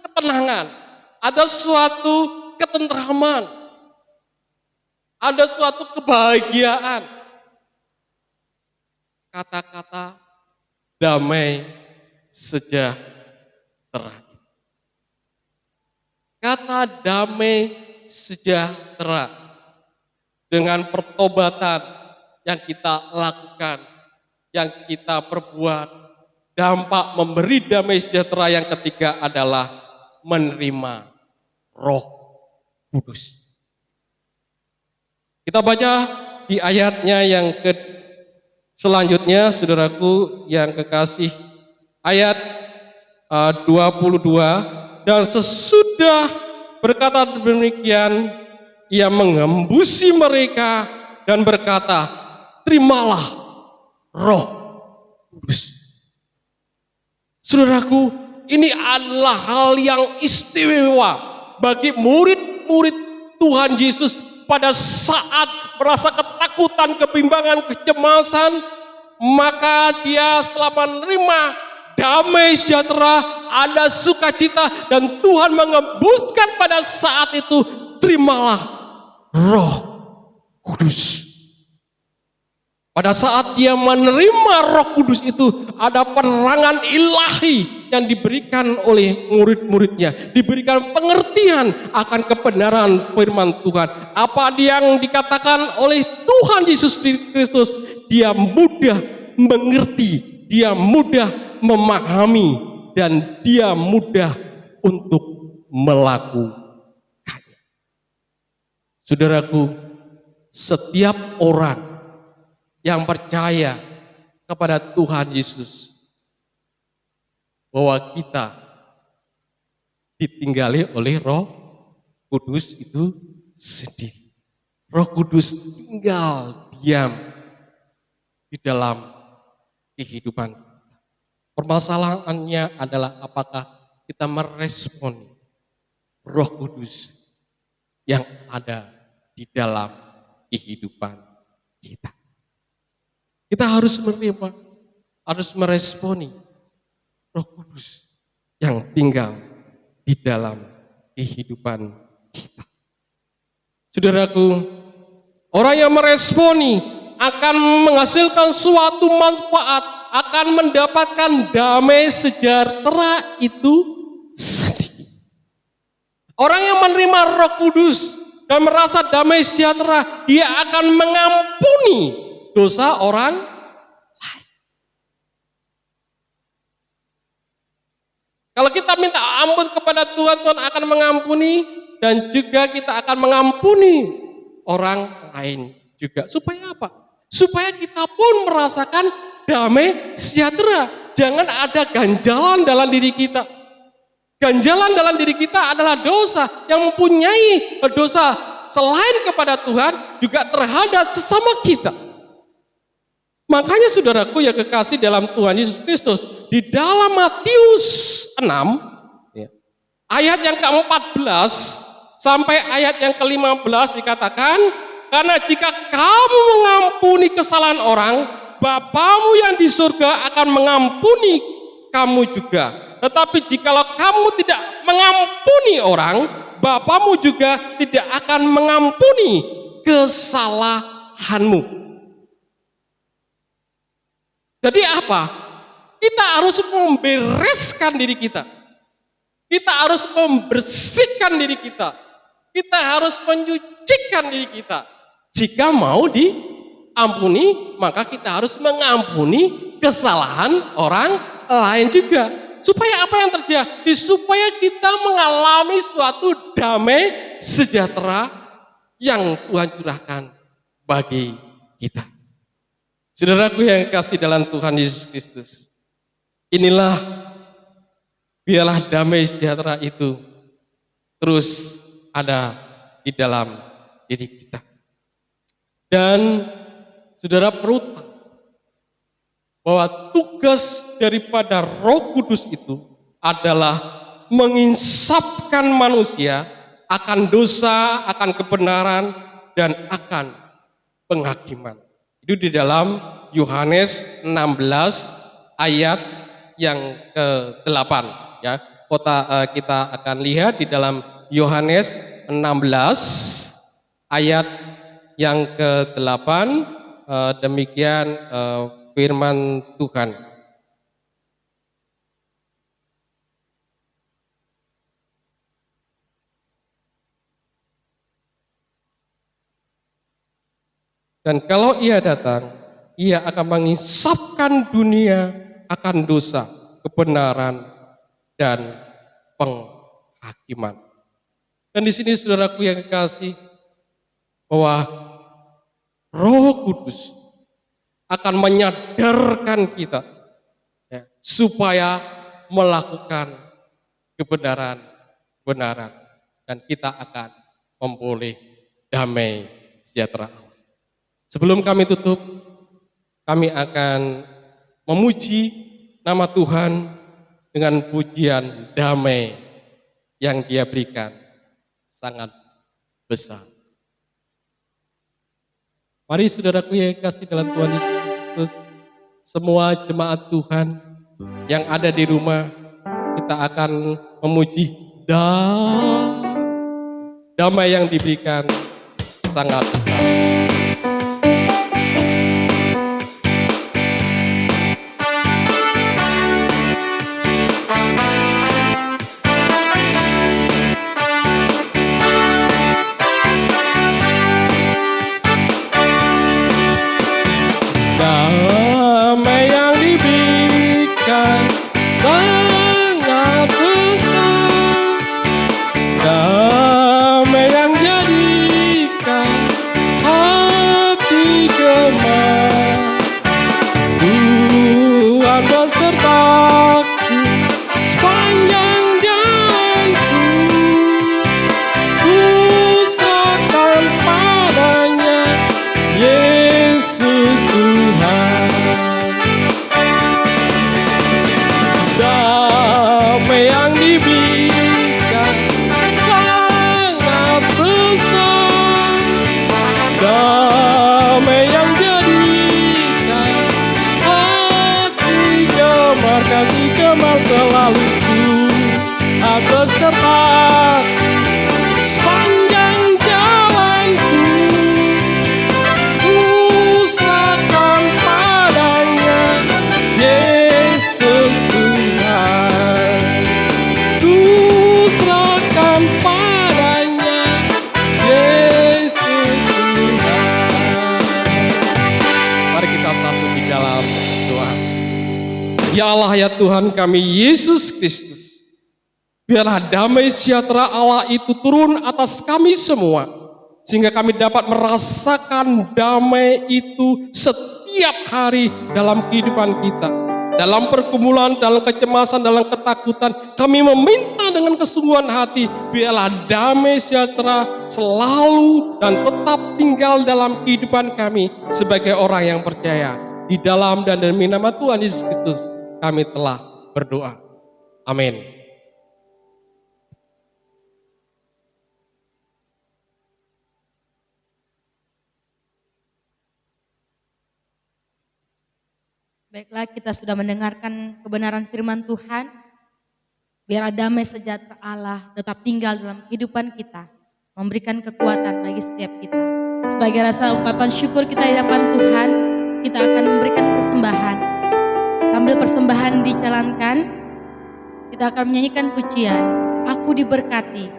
ketenangan, ada suatu ketentraman, ada suatu kebahagiaan. Kata-kata damai sejahtera. Kata damai sejahtera dengan pertobatan yang kita lakukan, yang kita perbuat, dampak memberi damai sejahtera yang ketiga adalah menerima Roh Kudus. Kita baca di ayatnya yang selanjutnya, saudaraku yang kekasih, ayat 22. Dan sesudah berkata demikian, ia mengembusi mereka dan berkata, terimalah Roh Kudus. Saudaraku, ini adalah hal yang istimewa bagi murid-murid Tuhan Yesus pada saat merasa ketakutan, kebimbangan, kecemasan, maka dia setelah menerima damai sejahtera, ada sukacita, dan Tuhan mengembuskan pada saat itu, terimalah Roh Kudus. Pada saat dia menerima Roh Kudus itu, ada penerangan ilahi yang diberikan oleh murid-muridnya, diberikan pengertian akan kebenaran firman Tuhan. Apa yang dikatakan oleh Tuhan Yesus Kristus, dia mudah mengerti, dia mudah memahami, dan dia mudah untuk melakukannya. Saudaraku, setiap orang yang percaya kepada Tuhan Yesus, bahwa kita ditinggali oleh Roh Kudus itu sendiri. Roh Kudus tinggal diam di dalam kehidupan. Permasalahannya adalah apakah kita merespon Roh Kudus yang ada di dalam kehidupan kita. Kita harus menerima, harus meresponi Roh Kudus yang tinggal di dalam kehidupan kita. Saudaraku, orang yang meresponi akan menghasilkan suatu manfaat, akan mendapatkan damai sejahtera itu sendiri. Orang yang menerima Roh Kudus dan merasa damai sejahtera, dia akan mengampuni dosa orang lain. Kalau kita minta ampun kepada Tuhan, Tuhan akan mengampuni, dan juga kita akan mengampuni orang lain juga. Supaya apa? Supaya kita pun merasakan damai sejahtera. Jangan ada ganjalan dalam diri kita. Ganjalan dalam diri kita adalah dosa. Yang mempunyai dosa selain kepada Tuhan juga terhadap sesama kita. Makanya saudaraku yang kekasih dalam Tuhan Yesus Kristus, di dalam Matius 6 ayat yang ke-14 sampai ayat yang ke-15 dikatakan, karena jika kamu mengampuni kesalahan orang, Bapamu yang di surga akan mengampuni kamu juga. Tetapi jikalau kamu tidak mengampuni orang, Bapamu juga tidak akan mengampuni kesalahanmu. Jadi apa? Kita harus membereskan diri kita. Kita harus membersihkan diri kita. Kita harus menyucikan diri kita. Jika mau diampuni, maka kita harus mengampuni kesalahan orang lain juga. Supaya apa yang terjadi? Supaya kita mengalami suatu damai sejahtera yang Tuhan curahkan bagi kita. Saudaraku yang kasih dalam Tuhan Yesus Kristus, inilah biarlah damai sejahtera itu terus ada di dalam diri kita. Dan saudara perlu tahu bahwa tugas daripada Roh Kudus itu adalah menginsapkan manusia akan dosa, akan kebenaran, dan akan penghakiman. Itu di dalam Yohanes 16 ayat yang ke-8 ya. Kita akan lihat di dalam Yohanes 16 ayat yang ke-8, demikian firman Tuhan. Dan kalau ia datang, ia akan mengisapkan dunia akan dosa, kebenaran, dan penghakiman. Dan di sini saudaraku yang kekasih, bahwa Roh Kudus akan menyadarkan kita ya, supaya melakukan kebenaran, dan kita akan memperoleh damai sejahtera. Sebelum kami tutup, kami akan memuji nama Tuhan dengan pujian damai yang Dia berikan sangat besar. Mari saudaraku yang kasih dalam Tuhan Yesus Kristus, semua jemaat Tuhan yang ada di rumah, kita akan memuji damai yang diberikan sangat besar. Damai yang diberikan sangat besar, damai yang jadikan hati gemar. Tuhan besertaku sepanjang jalanku, ku serahkan padanya Yesus Tuhan. Damai yang diberikan sangat besar, damai yang jadikan hati gemar selaluku, beserta sepanjang jalanku, ku serahkan padanya Yesus Tuhan. Ku serahkan padanya Yesus Tuhan. Mari kita satu di dalam doa. Ya Allah, ya Tuhan kami Yesus Kristus, biarlah damai sejahtera Allah itu turun atas kami semua, sehingga kami dapat merasakan damai itu setiap hari dalam kehidupan kita. Dalam pergumulan, dalam kecemasan, dalam ketakutan, kami meminta dengan kesungguhan hati, biarlah damai sejahtera selalu dan tetap tinggal dalam kehidupan kami sebagai orang yang percaya. Di dalam dan demi nama Tuhan Yesus Kristus kami telah berdoa. Amin. Baiklah, kita sudah mendengarkan kebenaran firman Tuhan. Biarlah damai sejahtera Allah tetap tinggal dalam kehidupan kita, memberikan kekuatan bagi setiap kita. Sebagai rasa ungkapan syukur kita di hadapan Tuhan, kita akan memberikan persembahan. Sambil persembahan dijalankan, kita akan menyanyikan pujian, Aku Diberkati.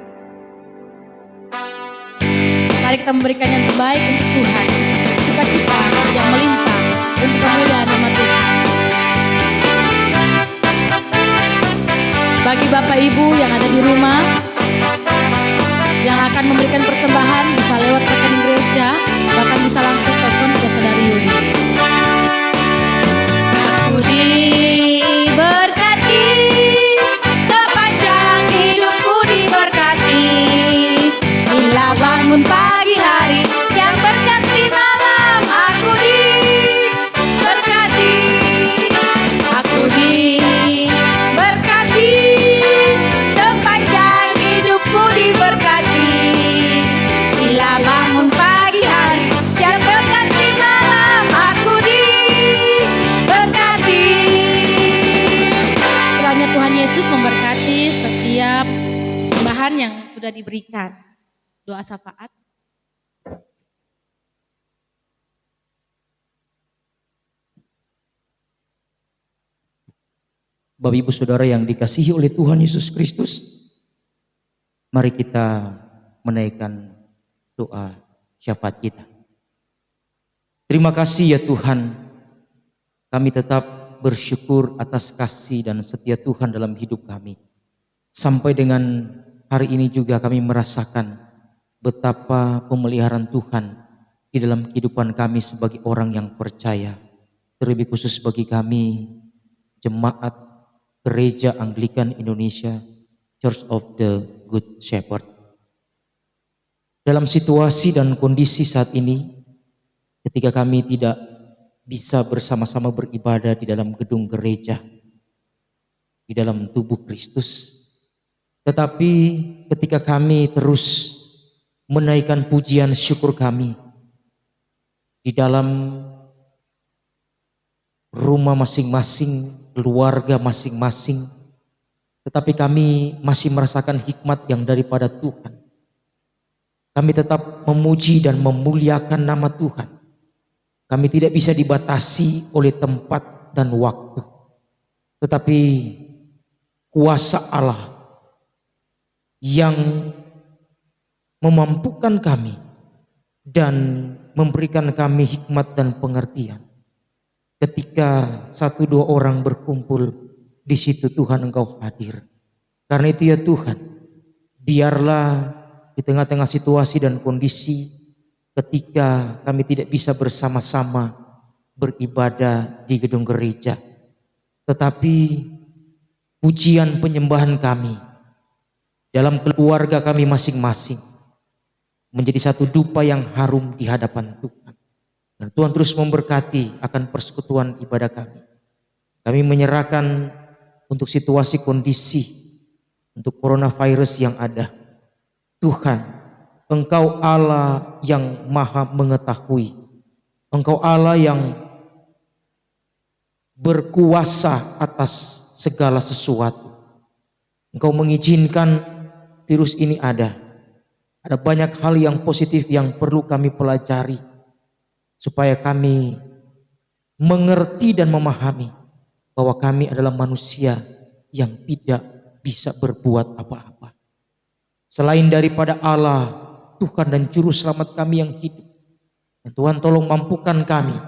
Mari kita memberikan yang terbaik untuk Tuhan, sukacita yang melimpah untuk kemuliaan nama Tuhan. Bagi Bapak Ibu yang ada di rumah, yang akan memberikan persembahan, bisa lewat rekening gereja, bahkan bisa langsung telepon ke Saudari Yuli. Aku diberkati, sepanjang hidupku diberkati. Bila bangun pagi hari, siang berganti malam, aku diberkati. Aku diberkati, sepanjang hidupku diberkati. Bila bangun pagi hari, siang berganti malam, aku diberkati. Kiranya Tuhan Yesus memberkati setiap persembahan yang sudah diberikan. Doa syafaat. Bapak Ibu Saudara yang dikasihi oleh Tuhan Yesus Kristus, mari kita menaikkan doa syafaat kita. Terima kasih ya Tuhan, kami tetap bersyukur atas kasih dan setia Tuhan dalam hidup kami. Sampai dengan hari ini juga kami merasakan betapa pemeliharaan Tuhan di dalam kehidupan kami sebagai orang yang percaya. Terlebih khusus bagi kami, Jemaat Gereja Anglikan Indonesia, Church of the Good Shepherd. Dalam situasi dan kondisi saat ini, ketika kami tidak bisa bersama-sama beribadah di dalam gedung gereja, di dalam tubuh Kristus, tetapi ketika kami terus menaikkan pujian syukur kami di dalam rumah masing-masing, keluarga masing-masing, tetapi kami masih merasakan hikmat yang daripada Tuhan. Kami tetap memuji dan memuliakan nama Tuhan. Kami tidak bisa dibatasi oleh tempat dan waktu, tetapi kuasa Allah yang memampukan kami dan memberikan kami hikmat dan pengertian. Ketika 1-2 orang berkumpul, di situ Tuhan Engkau hadir. Karena itu ya Tuhan, biarlah di tengah-tengah situasi dan kondisi ketika kami tidak bisa bersama-sama beribadah di gedung gereja, tetapi pujian penyembahan kami dalam keluarga kami masing-masing menjadi satu dupa yang harum di hadapan Tuhan. Dan Tuhan terus memberkati akan persekutuan ibadah kami. Kami menyerahkan untuk situasi kondisi, untuk coronavirus yang ada. Tuhan, Engkau Allah yang maha mengetahui. Engkau Allah yang berkuasa atas segala sesuatu. Engkau mengizinkan virus ini ada. Ada banyak hal yang positif yang perlu kami pelajari, supaya kami mengerti dan memahami bahwa kami adalah manusia yang tidak bisa berbuat apa-apa. Selain daripada Allah, Tuhan dan Juru Selamat kami yang hidup. Dan Tuhan tolong mampukan kami,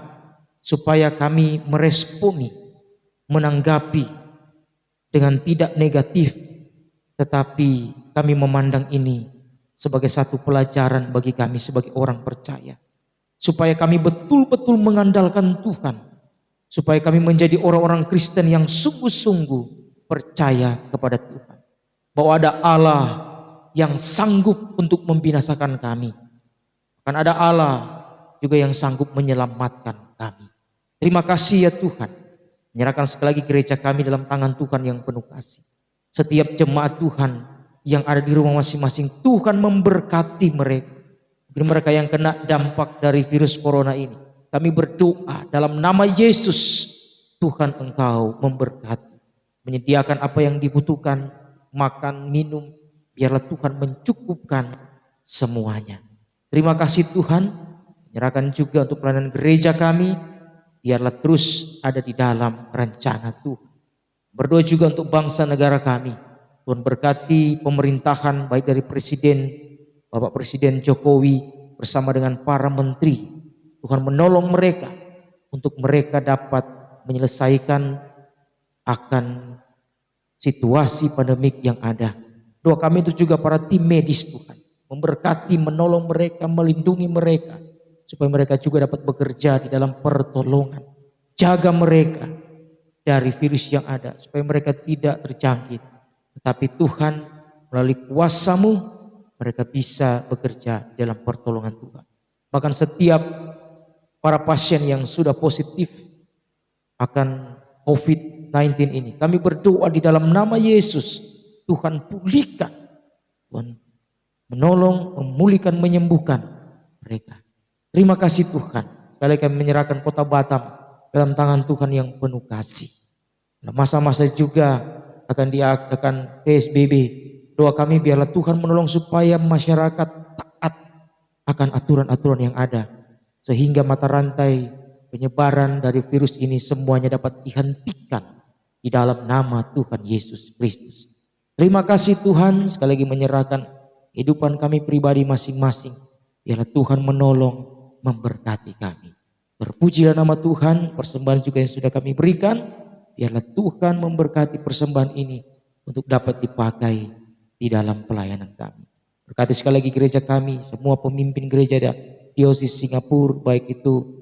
supaya kami meresponi, menanggapi dengan tidak negatif, tetapi kami memandang ini sebagai satu pelajaran bagi kami sebagai orang percaya. Supaya kami betul-betul mengandalkan Tuhan. Supaya kami menjadi orang-orang Kristen yang sungguh-sungguh percaya kepada Tuhan. Bahwa ada Allah yang sanggup untuk membinasakan kami. Akan ada Allah juga yang sanggup menyelamatkan kami. Terima kasih ya Tuhan. Menyerahkan sekali lagi gereja kami dalam tangan Tuhan yang penuh kasih. Setiap jemaat Tuhan yang ada di rumah masing-masing, Tuhan memberkati mereka. Mereka yang kena dampak dari virus corona ini, kami berdoa dalam nama Yesus, Tuhan Engkau memberkati, menyediakan apa yang dibutuhkan, makan, minum, biarlah Tuhan mencukupkan semuanya. Terima kasih Tuhan. Menyerahkan juga untuk pelayanan gereja kami, biarlah terus ada di dalam rencana Tuhan. Berdoa juga untuk bangsa negara kami, Tuhan berkati pemerintahan baik dari Presiden Bapak Presiden Jokowi bersama dengan para menteri. Tuhan menolong mereka untuk mereka dapat menyelesaikan akan situasi pandemik yang ada. Doa kami itu juga para tim medis Tuhan, memberkati, menolong mereka, melindungi mereka, supaya mereka juga dapat bekerja di dalam pertolongan. Jaga mereka dari virus yang ada, supaya mereka tidak terjangkit. Tetapi Tuhan, melalui kuasa-Mu, mereka bisa bekerja dalam pertolongan Tuhan. Bahkan setiap para pasien yang sudah positif akan COVID-19 ini, kami berdoa di dalam nama Yesus, Tuhan pulihkan, Tuhan menolong, memulihkan, menyembuhkan mereka. Terima kasih Tuhan. Sekali kami menyerahkan kota Batam dalam tangan Tuhan yang penuh kasih. Masa-masa juga akan diadakan PSBB. Doa kami biarlah Tuhan menolong supaya masyarakat taat akan aturan-aturan yang ada. Sehingga mata rantai penyebaran dari virus ini semuanya dapat dihentikan di dalam nama Tuhan Yesus Kristus. Terima kasih Tuhan, sekali lagi menyerahkan kehidupan kami pribadi masing-masing. Biarlah Tuhan menolong, memberkati kami. Terpujilah nama Tuhan, persembahan juga yang sudah kami berikan. Biarlah Tuhan memberkati persembahan ini untuk dapat dipakai di dalam pelayanan kami. Berkati sekali lagi gereja kami, semua pemimpin gereja Diosis Singapura, baik itu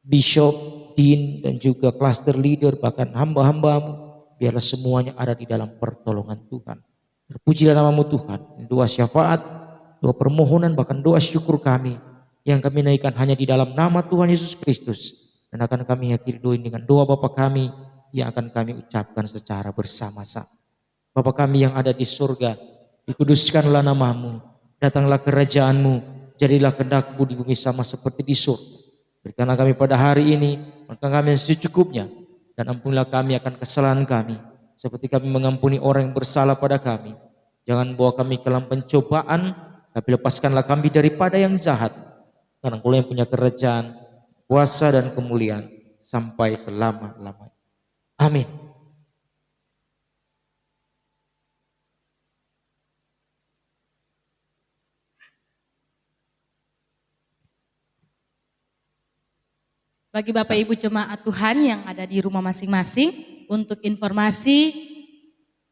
bishop, dean, dan juga cluster leader, bahkan hamba-hambamu. Biarlah semuanya ada di dalam pertolongan Tuhan. Terpujilah namamu Tuhan. Doa syafaat, doa permohonan, bahkan doa syukur kami yang kami naikkan hanya di dalam nama Tuhan Yesus Kristus. Dan akan kami akhiri doa dengan doa Bapa kami yang akan kami ucapkan secara bersama-sama. Bapa kami yang ada di surga, dikuduskanlah namamu, datanglah kerajaanmu, jadilah kehendak-Mu di bumi sama seperti di surga. Berikanlah kami pada hari ini, makan kami yang secukupnya, dan ampunilah kami akan kesalahan kami, seperti kami mengampuni orang yang bersalah pada kami. Jangan bawa kami ke dalam pencobaan, tapi lepaskanlah kami daripada yang jahat. Karena Engkau yang punya kerajaan, kuasa dan kemuliaan sampai selama-lamanya. Amin. Bagi Bapak Ibu jemaat Tuhan yang ada di rumah masing-masing, untuk informasi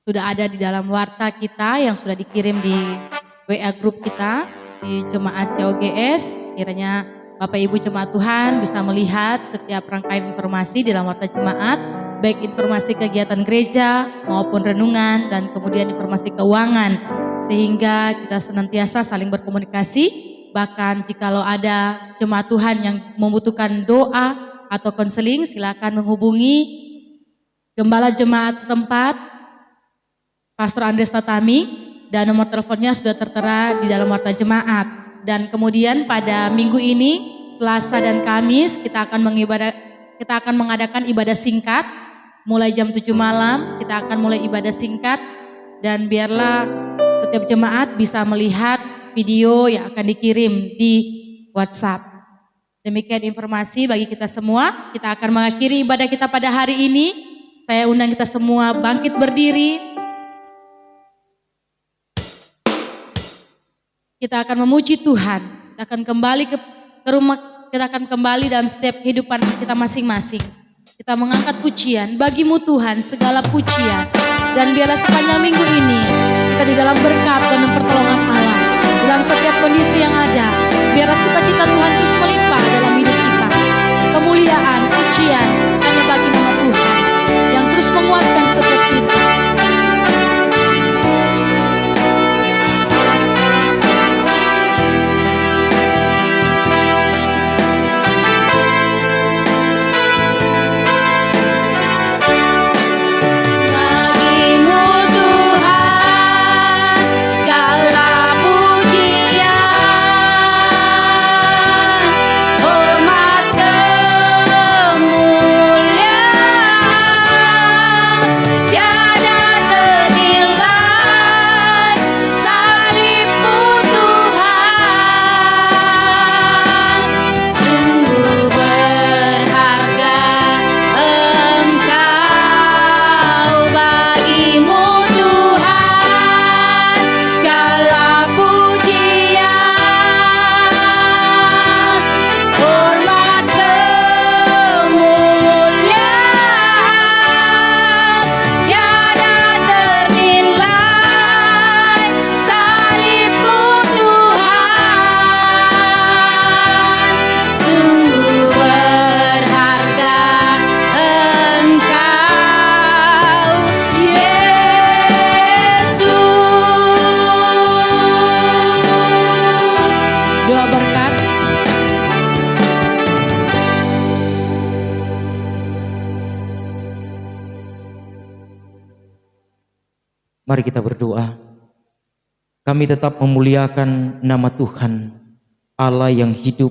sudah ada di dalam warta kita yang sudah dikirim di WA grup kita di jemaat COGS. Kiranya Bapak Ibu jemaat Tuhan bisa melihat setiap rangkaian informasi di dalam warta jemaat, baik informasi kegiatan gereja maupun renungan dan kemudian informasi keuangan, sehingga kita senantiasa saling berkomunikasi. Bahkan jikalau ada jemaat Tuhan yang membutuhkan doa atau konseling, silakan menghubungi Gembala Jemaat setempat, Pastor Andres Tatami, dan nomor teleponnya sudah tertera di dalam warta jemaat. Dan kemudian pada minggu ini, Selasa dan Kamis, kita akan mengadakan ibadah singkat, mulai jam 7 malam, kita akan mulai ibadah singkat, dan biarlah setiap jemaat bisa melihat video yang akan dikirim di WhatsApp. Demikian informasi bagi kita semua. Kita akan mengakhiri ibadah kita pada hari ini. Saya undang kita semua bangkit berdiri. Kita akan memuji Tuhan. Kita akan kembali ke rumah. Kita akan kembali dalam setiap kehidupan kita masing-masing. Kita mengangkat pujian. Bagimu Tuhan segala pujian. Dan biarlah sepanjang minggu ini kita di dalam berkat dan pertolongan Allah. Dalam setiap kondisi yang ada, biarlah sukacita Tuhan terus melimpah dalam hidup kita. Kemuliaan, pujian hanya bagi nama Tuhan yang terus menguatkan setiap kita. Mari kita berdoa. Kami tetap memuliakan nama Tuhan, Allah yang hidup,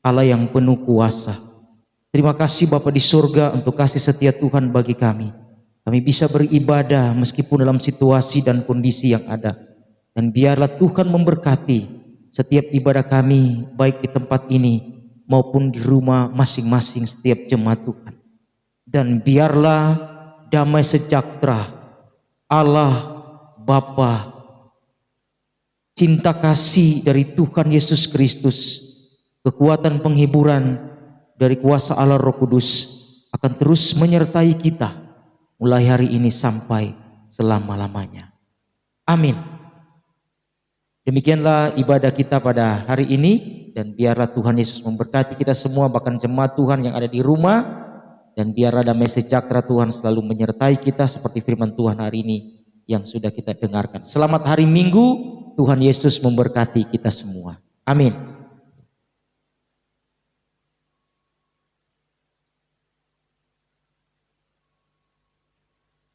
Allah yang penuh kuasa. Terima kasih Bapa di surga untuk kasih setia Tuhan bagi kami. Kami bisa beribadah meskipun dalam situasi dan kondisi yang ada. Dan biarlah Tuhan memberkati setiap ibadah kami, baik di tempat ini maupun di rumah masing-masing setiap jemaat Tuhan. Dan biarlah damai sejahtera Allah Bapa, cinta kasih dari Tuhan Yesus Kristus, kekuatan penghiburan dari kuasa Allah Roh Kudus akan terus menyertai kita mulai hari ini sampai selama-lamanya. Amin. Demikianlah ibadah kita pada hari ini, dan biarlah Tuhan Yesus memberkati kita semua, bahkan jemaat Tuhan yang ada di rumah, dan biarlah damai sejahtera Tuhan selalu menyertai kita seperti firman Tuhan hari ini yang sudah kita dengarkan. Selamat hari Minggu, Tuhan Yesus memberkati kita semua. Amin.